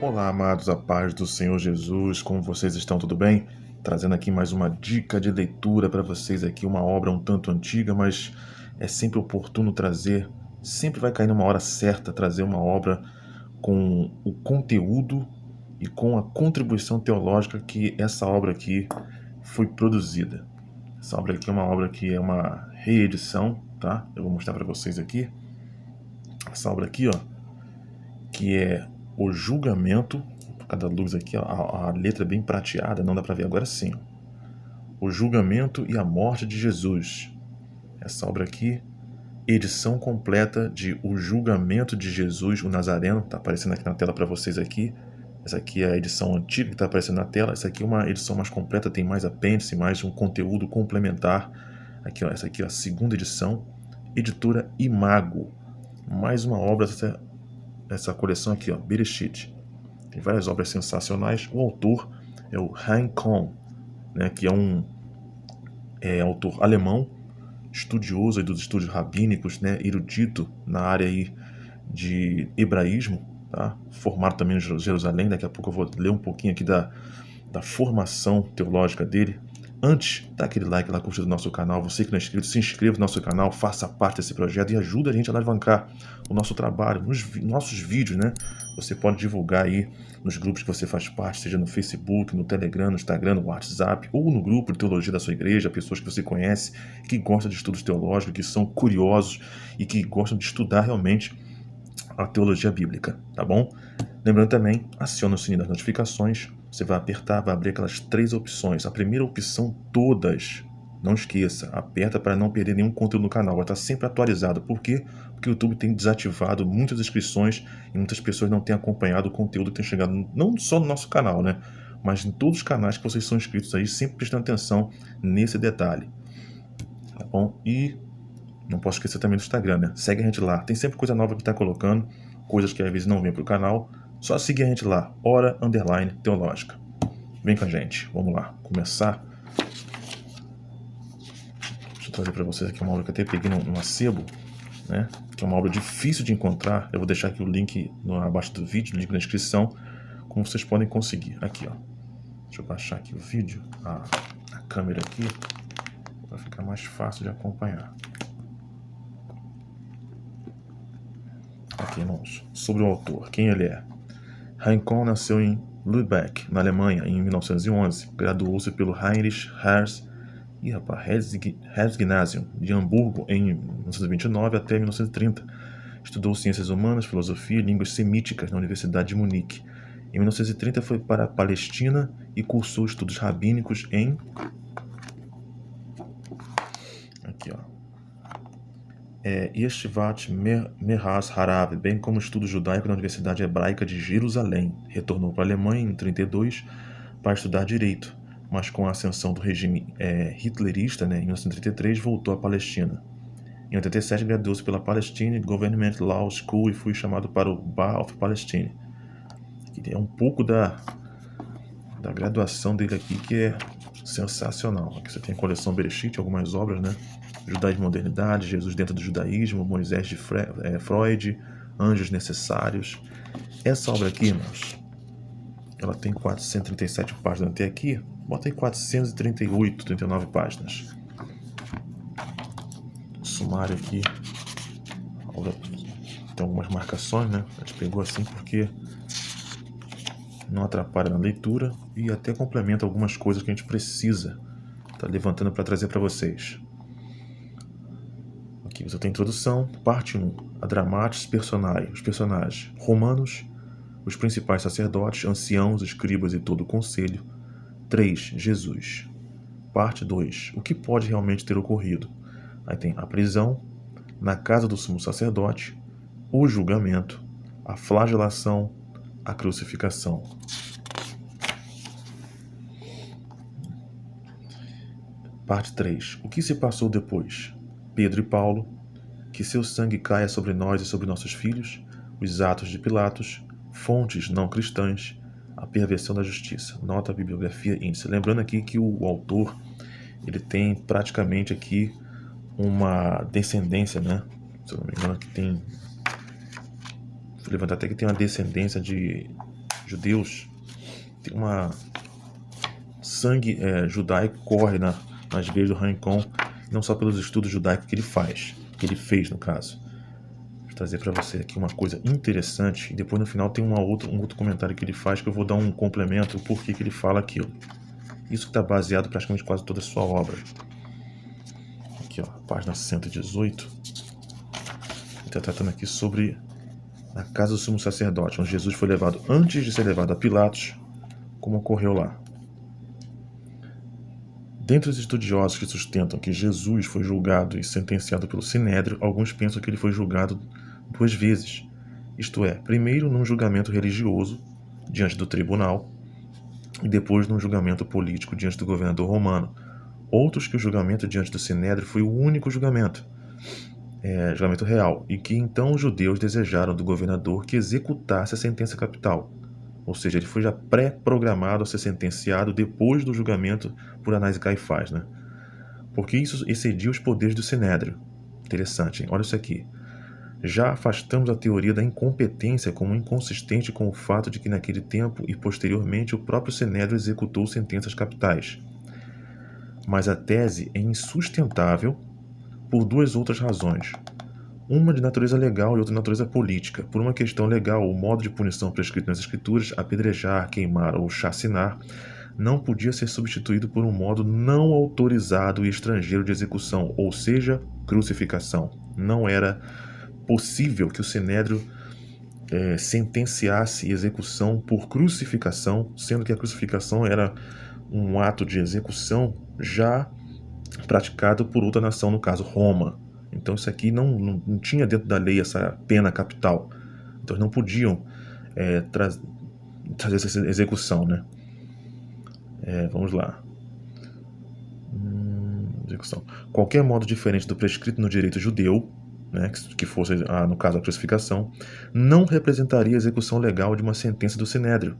Olá, amados, a paz do Senhor Jesus, como vocês estão? Tudo bem? Trazendo aqui mais uma dica de leitura para vocês aqui, uma obra um tanto antiga, mas é sempre oportuno trazer, sempre vai cair numa hora certa trazer uma obra com o conteúdo e com a contribuição teológica que essa obra aqui foi produzida. Essa obra aqui é uma obra que é uma reedição, tá? Eu vou mostrar para vocês aqui. Essa obra aqui, ó, que é O Julgamento. Por causa da luz aqui, ó, a letra é bem prateada, não dá para ver agora sim. O Julgamento e a Morte de Jesus. Essa obra aqui, edição completa de O Julgamento de Jesus, o Nazareno, está aparecendo aqui na tela para vocês aqui. Essa aqui é a edição antiga que está aparecendo na tela. Essa aqui é uma edição mais completa, tem mais apêndice, mais um conteúdo complementar. Aqui, ó, essa aqui é a segunda edição, editora Imago. Mais uma obra, essa coleção aqui, ó, Bereshit. Tem várias obras sensacionais. O autor é o Chaim Cohn, né, que é um autor alemão, estudioso aí dos estudos rabínicos, né, erudito na área aí de hebraísmo, tá? Formado também em Jerusalém. Daqui a pouco eu vou ler um pouquinho aqui da formação teológica dele. Antes, dá aquele like lá, curtir o nosso canal. Você que não é inscrito, se inscreva no nosso canal, faça parte desse projeto e ajuda a gente a alavancar o nosso trabalho, nos nossos vídeos, né? Você pode divulgar aí nos grupos que você faz parte, seja no Facebook, no Telegram, no Instagram, no WhatsApp, ou no grupo de teologia da sua igreja, pessoas que você conhece, que gostam de estudos teológicos, que são curiosos e que gostam de estudar realmente a teologia bíblica, tá bom? Lembrando também, aciona o sininho das notificações. Você vai apertar, vai abrir aquelas 3 opções. A primeira opção, todas. Não esqueça, aperta para não perder nenhum conteúdo no canal. Vai estar sempre atualizado. Por quê? Porque o YouTube tem desativado muitas inscrições e muitas pessoas não têm acompanhado o conteúdo que tem chegado, não só no nosso canal, né? Mas em todos os canais que vocês são inscritos aí, sempre prestando atenção nesse detalhe. Tá bom? E não posso esquecer também do Instagram, né? Segue a gente lá. Tem sempre coisa nova que tá colocando, coisas que às vezes não vêm pro canal. Só seguir a gente lá, Hora_Teológica. Vem com a gente, vamos lá, começar. Deixa eu trazer para vocês aqui uma obra que eu até peguei num acervo, né? Que é uma obra difícil de encontrar. Eu vou deixar aqui o link abaixo do vídeo, o link na descrição, como vocês podem conseguir. Aqui, ó. Deixa eu baixar aqui o vídeo, a câmera aqui, para ficar mais fácil de acompanhar. Aqui, irmãos, sobre o autor, quem ele é. Chaim Cohn nasceu em Lübeck, na Alemanha, em 1911. Graduou-se pelo Heinrich Herzgymnasium de Hamburgo em 1929 até 1930. Estudou ciências humanas, filosofia e línguas semíticas na Universidade de Munique. Em 1930 foi para a Palestina e cursou estudos rabínicos em... Aqui, ó. Yeshivat Meharz Harav, bem como estudo judaico na Universidade Hebraica de Jerusalém. Retornou para a Alemanha em 1932 para estudar direito, mas com a ascensão do regime hitlerista, né, em 1933, voltou à Palestina. Em 1987, graduou-se pela Palestine Government Law School e foi chamado para o Bar of Palestine. É um pouco da graduação dele aqui, que é sensacional. Aqui você tem a coleção Bereshit, algumas obras, né? Judaísmo e Modernidade, Jesus dentro do Judaísmo, Moisés de Freud, Anjos Necessários. Essa obra aqui, irmãos, ela tem 437 páginas até aqui. Bota aí 438, 39 páginas. O sumário aqui, a obra tem algumas marcações, né? A gente pegou assim porque não atrapalha na leitura e até complementa algumas coisas que a gente precisa estar levantando para trazer para vocês. Aqui você tem a introdução, parte 1, a dramatis personae, os personagens romanos, os principais sacerdotes, anciãos, escribas e todo o conselho. 3, Jesus. Parte 2, o que pode realmente ter ocorrido. Aí tem a prisão, na casa do sumo sacerdote, o julgamento, a flagelação, a crucificação. Parte 3, o que se passou depois. Pedro e Paulo, que seu sangue caia sobre nós e sobre nossos filhos, os atos de Pilatos, fontes não cristãs, a perversão da justiça. Nota, bibliografia, índice. Lembrando aqui que o autor, ele tem praticamente aqui uma descendência, né? Se eu não me engano, aqui tem... Vou levantar até que tem uma descendência de judeus, tem sangue judaico corre nas veias do Rincon, não só pelos estudos judaicos que ele fez no caso. Vou trazer para você aqui uma coisa interessante, e depois no final tem um outro comentário que ele faz, que eu vou dar um complemento, o porquê que ele fala aquilo. Isso que está baseado praticamente quase toda a sua obra. Aqui, ó, página 118. Ele está tratando aqui sobre a casa do sumo sacerdote, onde Jesus foi levado antes de ser levado a Pilatos, como ocorreu lá. Dentre os estudiosos que sustentam que Jesus foi julgado e sentenciado pelo Sinédrio, alguns pensam que ele foi julgado 2 vezes. Isto é, primeiro num julgamento religioso, diante do tribunal, e depois num julgamento político diante do governador romano. Outros que o julgamento diante do Sinédrio foi o único julgamento real, e que então os judeus desejaram do governador que executasse a sentença capital. Ou seja, ele foi já pré-programado a ser sentenciado depois do julgamento por Anás e Caifás, né? Porque isso excedia os poderes do Sinédrio. Interessante, hein? Olha isso aqui. Já afastamos a teoria da incompetência como inconsistente com o fato de que naquele tempo e posteriormente o próprio Sinédrio executou sentenças capitais. Mas a tese é insustentável por 2 outras razões. Uma de natureza legal e outra de natureza política. Por uma questão legal, o modo de punição prescrito nas Escrituras, apedrejar, queimar ou chacinar, não podia ser substituído por um modo não autorizado e estrangeiro de execução, ou seja, crucificação. Não era possível que o Sinédrio sentenciasse execução por crucificação, sendo que a crucificação era um ato de execução já praticado por outra nação, no caso Roma. Então isso aqui não tinha dentro da lei essa pena capital. Então não podiam trazer essa execução, né? Vamos lá. Execução. Qualquer modo diferente do prescrito no direito judeu, né, que fosse, no caso, a crucificação, não representaria a execução legal de uma sentença do Sinédrio.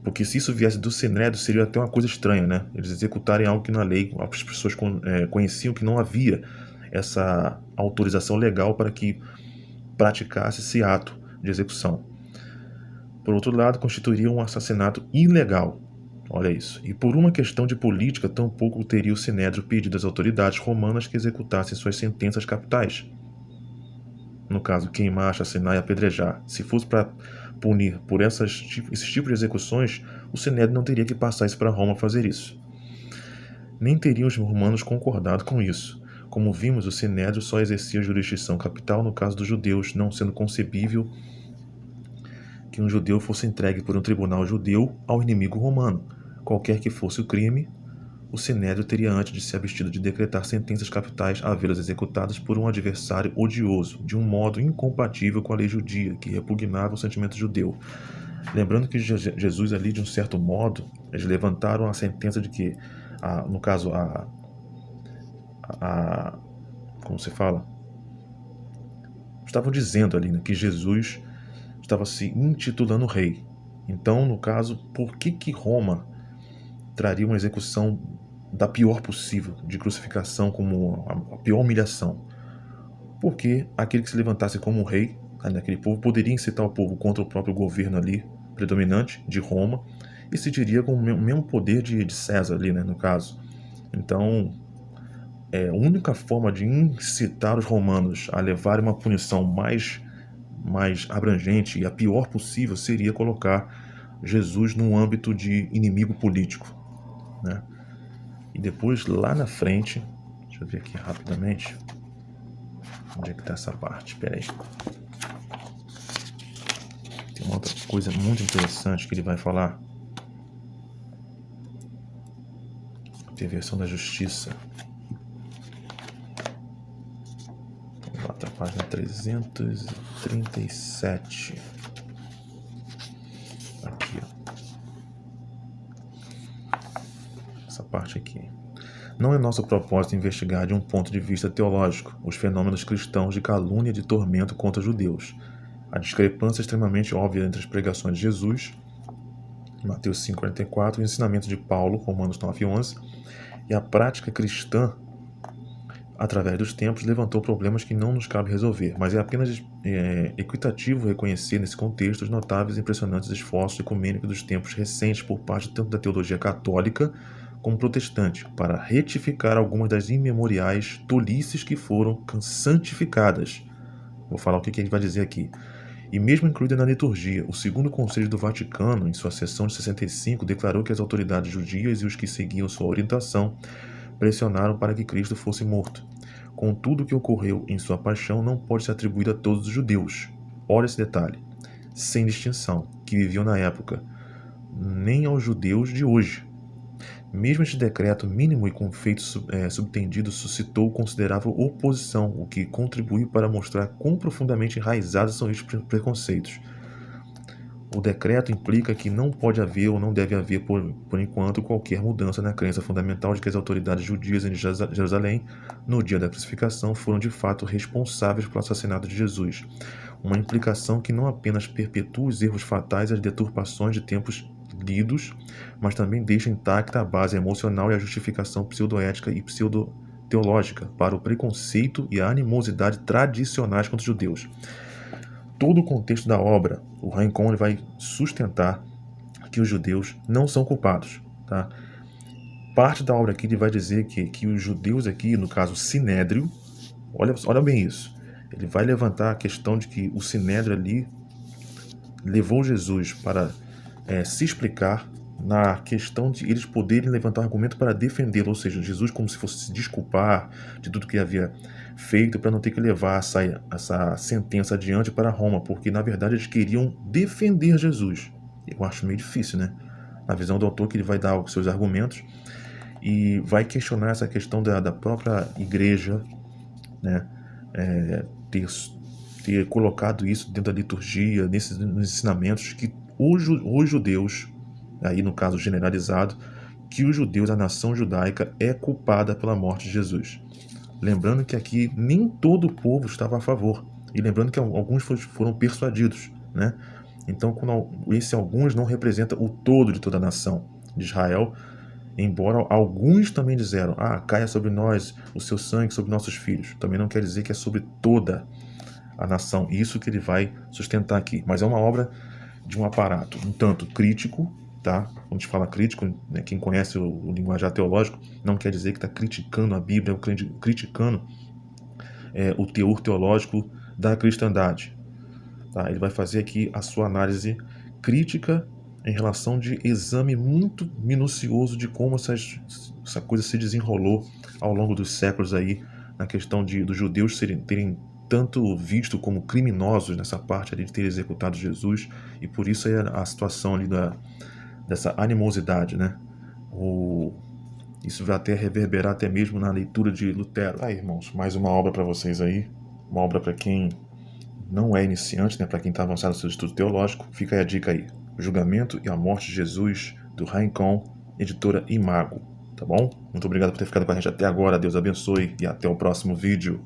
Porque se isso viesse do Sinédrio, seria até uma coisa estranha, né? Eles executarem algo que na lei as pessoas conheciam que não havia essa autorização legal para que praticasse esse ato de execução. Por outro lado, constituiria um assassinato ilegal. Olha isso. E por uma questão de política, tampouco teria o Sinédrio pedido às autoridades romanas que executassem suas sentenças capitais. No caso, queimar, chacinar e apedrejar. Se fosse para punir por esses tipos de execuções, o Sinédrio não teria que passar isso para Roma fazer isso. Nem teriam os romanos concordado com isso. Como vimos, o Sinédrio só exercia jurisdição capital no caso dos judeus, não sendo concebível que um judeu fosse entregue por um tribunal judeu ao inimigo romano. Qualquer que fosse o crime, o Sinédrio teria antes de se abstido de decretar sentenças capitais a vê-las executadas por um adversário odioso, de um modo incompatível com a lei judia, que repugnava o sentimento judeu. Lembrando que Jesus ali, de um certo modo, eles levantaram a sentença de que, no caso, como se fala? Estavam dizendo ali, né, que Jesus estava se intitulando rei. Então, no caso, por que Roma traria uma execução da pior possível, de crucificação como a pior humilhação? Porque aquele que se levantasse como rei naquele povo poderia incitar o povo contra o próprio governo ali, predominante, de Roma, e se diria com o mesmo poder de César ali, né, no caso. Então, a única forma de incitar os romanos a levarem uma punição mais abrangente e a pior possível seria colocar Jesus num âmbito de inimigo político, né? E depois, lá na frente, deixa eu ver aqui rapidamente, onde é que está essa parte? Espera aí. Tem uma outra coisa muito interessante que ele vai falar. Perversão da justiça. Página 337. Aqui, ó. Essa parte aqui. Não é nosso propósito investigar de um ponto de vista teológico os fenômenos cristãos de calúnia e de tormento contra judeus. A discrepância é extremamente óbvia entre as pregações de Jesus, Mateus 5,44, o ensinamento de Paulo, Romanos 9,11, e a prática cristã através dos tempos, levantou problemas que não nos cabe resolver, mas é apenas equitativo reconhecer nesse contexto os notáveis e impressionantes esforços ecumênicos dos tempos recentes por parte tanto da teologia católica como protestante, para retificar algumas das imemoriais tolices que foram santificadas. Vou falar o que ele vai dizer aqui. E mesmo incluída na liturgia, o Segundo Concílio do Vaticano, em sua sessão de 65, declarou que as autoridades judias e os que seguiam sua orientação pressionaram para que Cristo fosse morto. Contudo, o que ocorreu em sua paixão não pode ser atribuído a todos os judeus. Olha esse detalhe. Sem distinção, que viviam na época, nem aos judeus de hoje. Mesmo este decreto mínimo e com feito subtendido suscitou considerável oposição, o que contribuiu para mostrar quão profundamente enraizados são estes preconceitos. O decreto implica que não pode haver ou não deve haver, por enquanto, qualquer mudança na crença fundamental de que as autoridades judias em Jerusalém, no dia da crucificação, foram de fato responsáveis pelo assassinato de Jesus. Uma implicação que não apenas perpetua os erros fatais e as deturpações de tempos lidos, mas também deixa intacta a base emocional e a justificação pseudoética e pseudo-teológica para o preconceito e a animosidade tradicionais contra os judeus. Todo o contexto da obra, o Rincon vai sustentar que os judeus não são culpados. Tá? Parte da obra aqui ele vai dizer que os judeus aqui, no caso o Sinédrio, olha bem isso, ele vai levantar a questão de que o Sinédrio ali levou Jesus para se explicar na questão de eles poderem levantar um argumento para defendê-lo, ou seja, Jesus como se fosse se desculpar de tudo que havia feito para não ter que levar essa sentença adiante para Roma, porque na verdade eles queriam defender Jesus. Eu acho meio difícil, né? Na visão do autor, que ele vai dar os seus argumentos e vai questionar essa questão da própria igreja, né? Ter colocado isso dentro da liturgia, nos ensinamentos, que os judeus, aí no caso generalizado, que os judeus, a nação judaica, é culpada pela morte de Jesus. Lembrando que aqui nem todo o povo estava a favor, e lembrando que alguns foram persuadidos, né? Então, esse alguns não representa o todo de toda a nação de Israel, embora alguns também disseram, caia sobre nós o seu sangue, sobre nossos filhos. Também não quer dizer que é sobre toda a nação. Isso que ele vai sustentar aqui. Mas é uma obra de um aparato um tanto crítico, tá? Quando a gente fala crítico, né, quem conhece o linguajar teológico, não quer dizer que está criticando a Bíblia, criticando o teor teológico da cristandade. Tá? Ele vai fazer aqui a sua análise crítica em relação de exame muito minucioso de como essa coisa se desenrolou ao longo dos séculos aí, na questão dos judeus terem tanto visto como criminosos nessa parte ali de ter executado Jesus, e por isso é a situação ali dessa animosidade, né? Isso vai até reverberar até mesmo na leitura de Lutero. Aí, irmãos, mais uma obra para vocês aí, uma obra para quem não é iniciante, né? Para quem está avançado no seu estudo teológico, fica aí a dica aí. O Julgamento e a Morte de Jesus, do Rincon, editora Imago, tá bom? Muito obrigado por ter ficado com a gente até agora, Deus abençoe e até o próximo vídeo.